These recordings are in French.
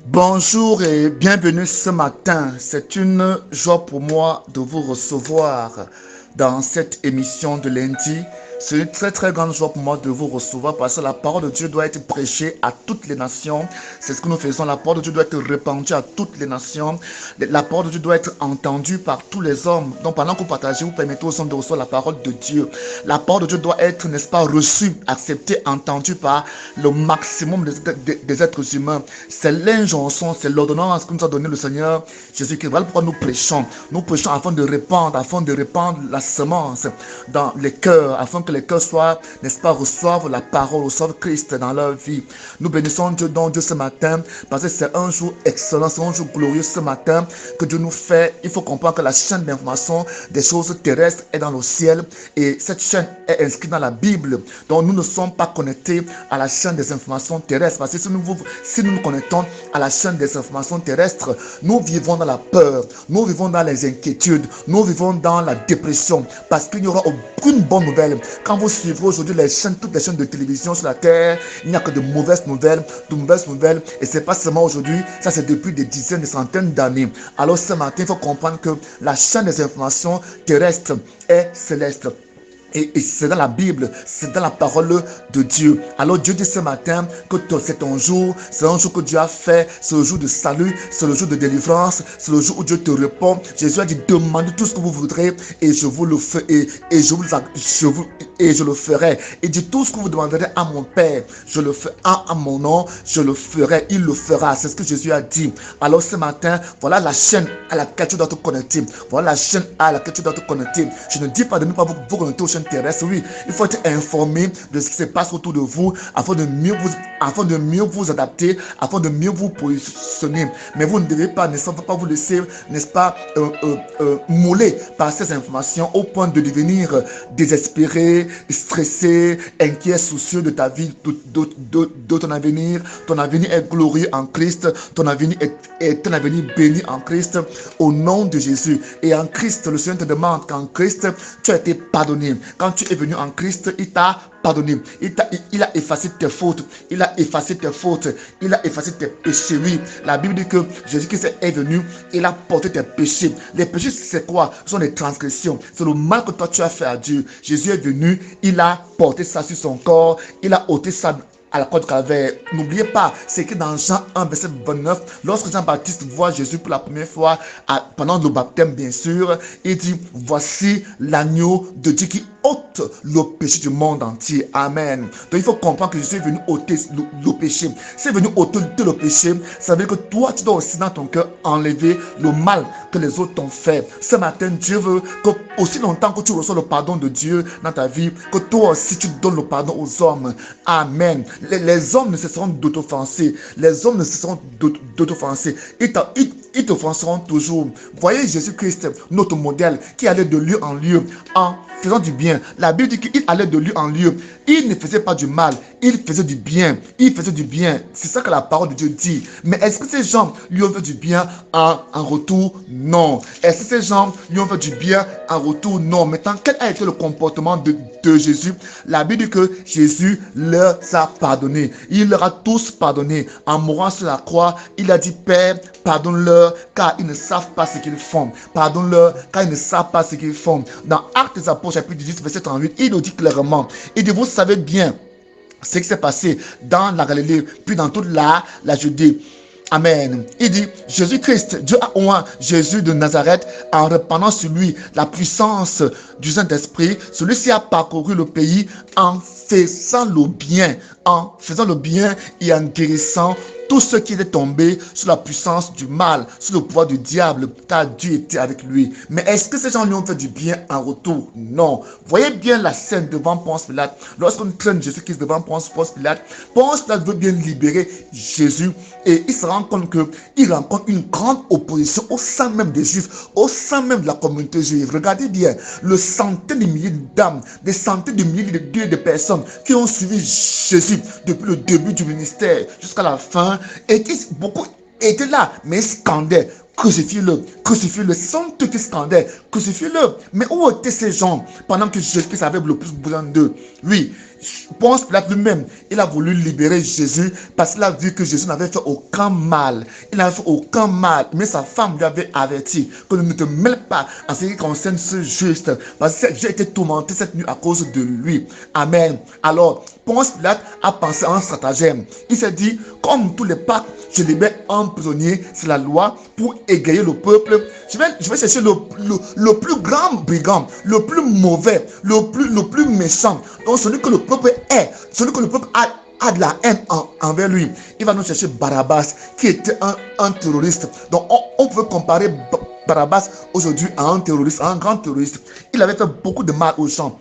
Bonjour et bienvenue ce matin. C'est une joie pour moi de vous recevoir dans cette émission de lundi. C'est une très grande joie pour moi de vous recevoir parce que la parole de Dieu doit être prêchée à toutes les nations. C'est ce que nous faisons. La parole de Dieu doit être répandue à toutes les nations. La parole de Dieu doit être entendue par tous les hommes. Donc pendant que vous partagez, vous permettez aux hommes de recevoir la parole de Dieu. La parole de Dieu doit être, n'est-ce pas, reçue, acceptée, entendue par le maximum des êtres humains. C'est l'injonction, c'est l'ordonnance que nous a donné le Seigneur Jésus-Christ. Voilà pourquoi nous prêchons. Nous prêchons afin de répandre la semence dans les cœurs, afin que les cœurs soient, n'est-ce pas, reçoivent la parole, reçoivent Christ dans leur vie. Nous bénissons Dieu, donc Dieu ce matin, parce que c'est un jour excellent, c'est un jour glorieux ce matin que Dieu nous fait. Il faut comprendre que la chaîne d'information des choses terrestres est dans le ciel et cette chaîne est inscrite dans la Bible. Donc nous ne sommes pas connectés à la chaîne des informations terrestres, parce que si nous nous connectons à la chaîne des informations terrestres, nous vivons dans la peur, nous vivons dans les inquiétudes, nous vivons dans la dépression, parce qu'il n'y aura aucune bonne nouvelle. Quand vous suivrez aujourd'hui toutes les chaînes de télévision sur la terre, il n'y a que de mauvaises nouvelles, et c'est pas seulement aujourd'hui, ça c'est depuis des dizaines, des centaines d'années. Alors ce matin, il faut comprendre que la chaîne des informations terrestres est céleste. Et c'est dans la Bible, c'est dans la parole de Dieu. Alors Dieu dit ce matin que c'est ton jour, c'est un jour que Dieu a fait, c'est le jour de salut, c'est le jour de délivrance, c'est le jour où Dieu te répond. Jésus a dit demandez tout ce que vous voudrez et je vous le ferai, et je le ferai. Il dit tout ce que vous demanderez à mon Père, je le ferai à mon nom, je le ferai, il le fera. C'est ce que Jésus a dit. Alors ce matin, voilà la chaîne à laquelle tu dois te connecter. Voilà la chaîne à laquelle tu dois te connecter. Je ne dis pas de ne pas vous connecter aux chaînes terrestres. Oui, il faut être informé de ce qui se passe autour de vous afin de mieux vous adapter, afin de mieux vous positionner. Mais vous ne devez pas, pas vous laisser, n'est-ce pas, mouler par ces informations au point de devenir désespéré, stressé, inquiet, soucieux de ta vie, de ton avenir. Ton avenir est glorieux en Christ. Ton avenir est un avenir béni en Christ, au nom de Jésus. Et en Christ, le Seigneur te demande qu'en Christ, tu as été pardonné. Quand tu es venu en Christ, il t'a pardonné. Il a effacé tes fautes. Il a effacé tes fautes. Il a effacé tes péchés. Oui, la Bible dit que Jésus-Christ est venu. Il a porté tes péchés. Les péchés, c'est quoi? Ce sont des transgressions. C'est le mal que toi tu as fait à Dieu. Jésus est venu. Il a porté ça sur son corps. Il a ôté ça à la croix du Calvaire. N'oubliez pas, c'est que dans Jean 1, verset 29, lorsque Jean-Baptiste voit Jésus pour la première fois, pendant le baptême, bien sûr, il dit, voici l'agneau de Dieu qui ôte le péché du monde entier. Amen. Donc il faut comprendre que Jésus est venu ôter le péché. S'il est venu ôter le péché, ça veut dire que toi, tu dois aussi dans ton cœur enlever le mal que les autres t'ont fait. Ce matin, Dieu veut que aussi longtemps que tu reçois le pardon de Dieu dans ta vie, que toi aussi tu donnes le pardon aux hommes. Amen. Les hommes ne cesseront d'autoffenser. Les hommes ne cesseront d'autoffenser. Ils t'offenseront toujours. Voyez Jésus-Christ, notre modèle, qui allait de lieu en lieu en faisant du bien. La Bible dit qu'il allait de lieu en lieu. Il ne faisait pas du mal, il faisait du bien. Il faisait du bien. C'est ça que la parole de Dieu dit. Mais est-ce que ces gens lui ont fait du bien en retour? Non. Est-ce que ces gens lui ont fait du bien en retour? Non. Maintenant, quel a été le comportement de Jésus? La Bible dit que Jésus leur a pardonné. Il leur a tous pardonné. En mourant sur la croix, il a dit, Père, pardonne-leur car ils ne savent pas ce qu'ils font. Pardonne-leur car ils ne savent pas ce qu'ils font. Dans Actes des Apôtres, chapitre 18, verset 38, il nous dit clairement, il dit, vous savez bien ce qui s'est passé dans la Galilée, puis dans toute la Judée. Amen. Il dit, Jésus-Christ, Dieu a oint Jésus de Nazareth en répandant sur lui la puissance du Saint-Esprit. Celui-ci a parcouru le pays en faisant le bien et en guérissant tous ceux qui étaient tombés sous la puissance du mal, sous le pouvoir du diable, car Dieu était avec lui. Mais est-ce que ces gens lui ont fait du bien en retour? Non. Voyez bien la scène devant Ponce Pilate. Lorsqu'on traîne Jésus-Christ devant Ponce Pilate, Ponce Pilate veut bien libérer Jésus et il se rend compte qu'il rencontre une grande opposition au sein même des Juifs, au sein même de la communauté juive. Regardez bien, le centaines de milliers d'âmes, des centaines de milliers de personnes qui ont suivi Jésus depuis le début du ministère jusqu'à la fin, et qui beaucoup étaient là, mais scandaient, crucifie-le, crucifie-le. Ce sont eux qui scandaient, crucifie-le. Mais où étaient ces gens pendant que Jésus avait le plus besoin d'eux? Oui, Ponce Pilate lui-même, il a voulu libérer Jésus parce qu'il a vu que Jésus n'avait fait aucun mal. Il n'avait fait aucun mal. Mais sa femme lui avait averti que ne te mêle pas en ce qui concerne ce juste. Parce que j'ai été tourmenté cette nuit à cause de lui. Amen. Alors, Ponce Pilate a pensé à un stratagème. Il s'est dit, comme tous les Pâques, je libère un prisonnier, c'est la loi, pour égayer le peuple. Je vais chercher le plus grand brigand, le plus mauvais, le plus méchant. Donc celui que le peuple est, celui que le peuple a de la haine envers lui. Il va nous chercher Barabbas, qui était un terroriste. Donc on peut comparer Barabbas aujourd'hui à un terroriste, à un grand terroriste. Il avait fait beaucoup de mal aux gens.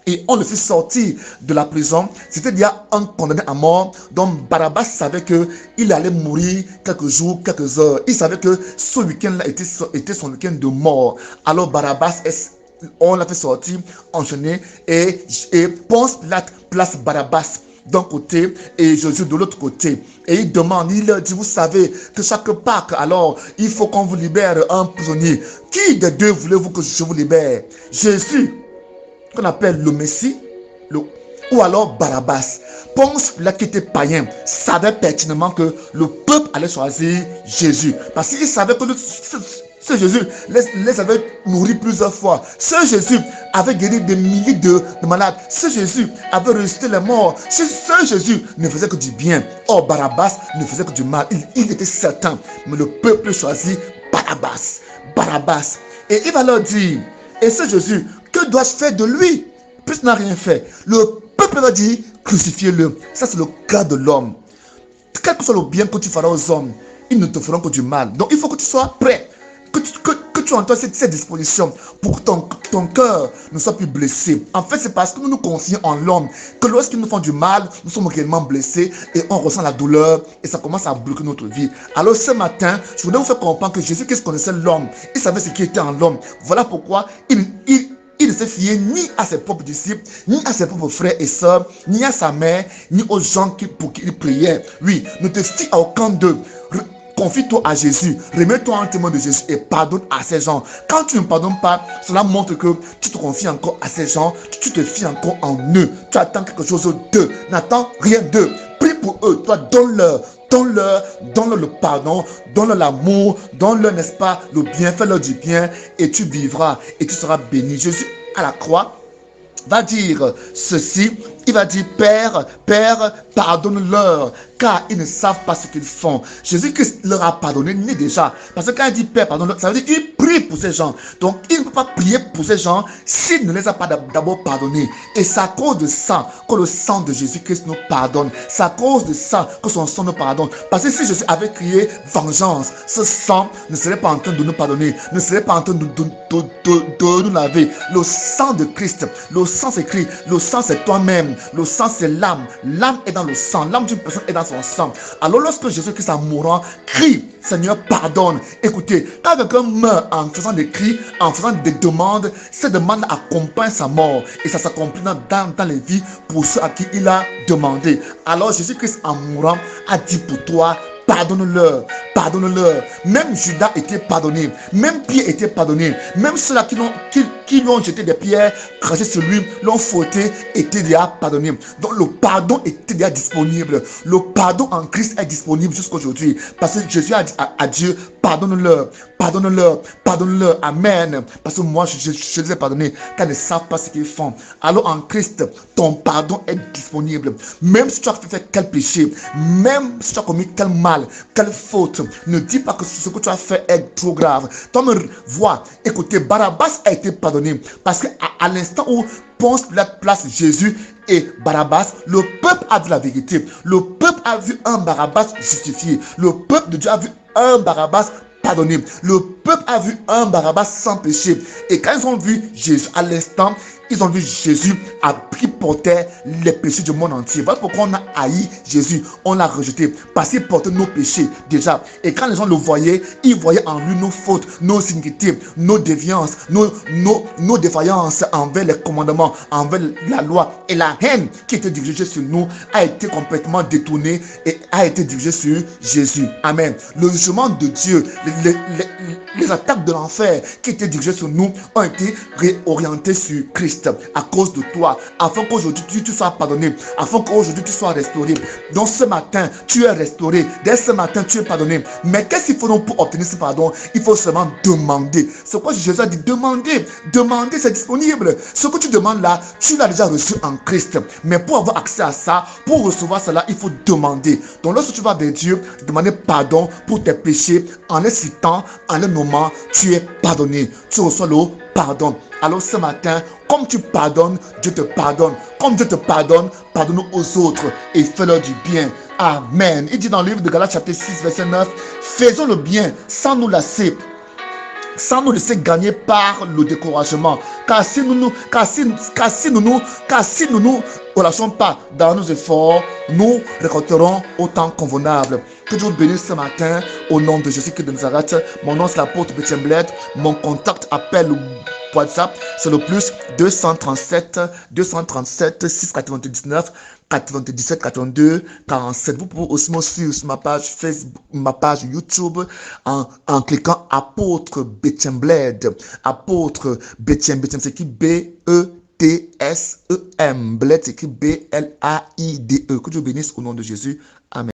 Et on le fit sortir de la prison. C'était déjà un condamné à mort. Donc Barabbas savait qu'il allait mourir quelques jours, quelques heures. Il savait que ce week-end-là était son week-end de mort. Alors Barabbas, on l'a fait sortir, enchaîné. Et Ponce Pilate place Barabbas d'un côté et Jésus de l'autre côté. Et il demande, il leur dit, vous savez que chaque Pâques, alors, il faut qu'on vous libère un prisonnier. Qui des deux voulez-vous que je vous libère? Jésus, qu'on appelle le Messie, ou alors Barabbas. Ponce Pilate, qui était païen, savait pertinemment que le peuple allait choisir Jésus. Parce qu'il savait que ce Jésus les avait nourris plusieurs fois. Ce Jésus avait guéri des milliers de malades. Ce Jésus avait ressuscité les morts. Ce Jésus ne faisait que du bien. Or, Barabbas ne faisait que du mal. Il était certain. Mais le peuple choisit Barabbas. Barabbas. Et il va leur dire, et ce Jésus, que dois-je faire de lui? Puisqu'il n'a rien fait. Le peuple va dire, crucifiez-le. Ça, c'est le cas de l'homme. Quel que soit le bien que tu feras aux hommes, ils ne te feront que du mal. Donc, il faut que tu sois prêt. Que tu entends cette disposition pour que ton cœur ne soit plus blessé. En fait, c'est parce que nous nous confions en l'homme que lorsqu'ils nous font du mal, nous sommes réellement blessés et on ressent la douleur et ça commence à bloquer notre vie. Alors ce matin, je voudrais vous faire comprendre que Jésus-Christ connaissait l'homme. Il savait ce qui était en l'homme. Voilà pourquoi il ne se fiait ni à ses propres disciples, ni à ses propres frères et sœurs, ni à sa mère, ni aux gens pour qui il priait. Oui, ne te fie à aucun d'eux. Confie-toi à Jésus, remets-toi en témoin de Jésus et pardonne à ces gens. Quand tu ne pardonnes pas, cela montre que tu te confies encore à ces gens, tu te fies encore en eux. Tu attends quelque chose d'eux, n'attends rien d'eux. Prie pour eux, toi donne-leur le pardon, donne-leur l'amour, donne-leur, n'est-ce pas, le bien, fais-leur du bien et tu vivras et tu seras béni. Jésus à la croix va dire ceci, il va dire, Père, pardonne-leur, car ils ne savent pas ce qu'ils font. Jésus-Christ leur a pardonné déjà. Parce que quand il dit Père, pardonne-leur, ça veut dire qu'il prie pour ces gens. Donc, il ne peut pas prier pour ces gens s'il ne les a pas d'abord pardonnés. Et c'est à cause de ça que le sang de Jésus-Christ nous pardonne. C'est à cause de ça que son sang nous pardonne. Parce que si Jésus avait crié vengeance, ce sang ne serait pas en train de nous pardonner, ne serait pas en train de nous laver. Le sang de Christ, le sang c'est Christ, le sang c'est toi-même. Le sang c'est l'âme. L'âme est dans le sang. L'âme d'une personne est dans son sang. Alors lorsque Jésus-Christ en mourant crie, Seigneur pardonne. Écoutez, quand quelqu'un meurt en faisant des cris, en faisant des demandes, ces demandes accompagnent sa mort. Et ça s'accomplit dans les vies pour ceux à qui il a demandé. Alors Jésus-Christ en mourant a dit pour toi, pardonne-leur, pardonne-leur. Même Judas était pardonné, même Pierre était pardonné, même ceux-là qui lui ont jeté des pierres, craché sur lui, l'ont fouetté, étaient déjà pardonnés. Donc le pardon était déjà disponible. Le pardon en Christ est disponible jusqu'aujourd'hui. Parce que Jésus a dit à Dieu, pardonne-leur, pardonne-leur, pardonne-leur. Amen. Parce que moi, je les ai pardonnés, car ils ne savent pas ce qu'ils font. Alors en Christ, ton pardon est disponible. Même si tu as fait quel péché, même si tu as commis quel mal, quelle faute, ne dis pas que ce que tu as fait est trop grave. Toi me vois, écoutez, Barabbas a été pardonné parce qu'à l'instant où Ponce Pilate place Jésus et Barabbas, le peuple a vu la vérité. Le peuple a vu un Barabbas justifié. Le peuple de Dieu a vu un Barabbas pardonné. Le peuple a vu un Barabbas sans péché. Et quand ils ont vu Jésus à l'instant, ils ont vu Jésus qui portait les péchés du monde entier. Voilà pourquoi on a haï Jésus, on l'a rejeté, parce qu'il portait nos péchés déjà. Et quand les gens le voyaient, ils voyaient en lui nos fautes, nos iniquités, nos déviances, nos défaillances envers les commandements, envers la loi. Et la haine qui était dirigée sur nous a été complètement détournée et a été dirigée sur Jésus. Amen. Le jugement de Dieu, les attaques de l'enfer qui étaient dirigées sur nous ont été réorientées sur Christ. Christ à cause de toi, afin qu'aujourd'hui tu sois pardonné, afin qu'aujourd'hui tu sois restauré. Donc ce matin, tu es restauré. Dès ce matin, tu es pardonné. Mais qu'est-ce qu'il faut donc pour obtenir ce pardon? Il faut seulement demander. C'est quoi Jésus a dit? Demander. Demander, c'est disponible. Ce que tu demandes là, tu l'as déjà reçu en Christ. Mais pour avoir accès à ça, pour recevoir cela, il faut demander. Donc lorsque tu vas vers Dieu, demander pardon pour tes péchés, en les citant, en les nommant, tu es pardonné. Tu reçois le pardon. Alors ce matin, comme tu pardonnes, Dieu te pardonne. Comme Dieu te pardonne, pardonne aux autres et fais-leur du bien. Amen. Il dit dans le livre de Galates chapitre 6 verset 9, faisons le bien sans nous lasser, sans nous laisser gagner par le découragement. Car si nous nous relâchons pas dans nos efforts, nous récolterons au temps convenable. Que Dieu bénisse ce matin au nom de Jésus-Christ de Nazareth. Mon nom c'est l'apôtre Bétien Bled. Mon contact appel WhatsApp, c'est le plus 237 699 97 82 47. Vous pouvez aussi me suivre sur ma page Facebook, ma page YouTube en cliquant apôtre Bétien Bled. Apôtre Bétien, c'est écrit B-E-T-S-E-M. Bled, c'est écrit B-L-A-I-D-E. Que Dieu bénisse au nom de Jésus. Amen.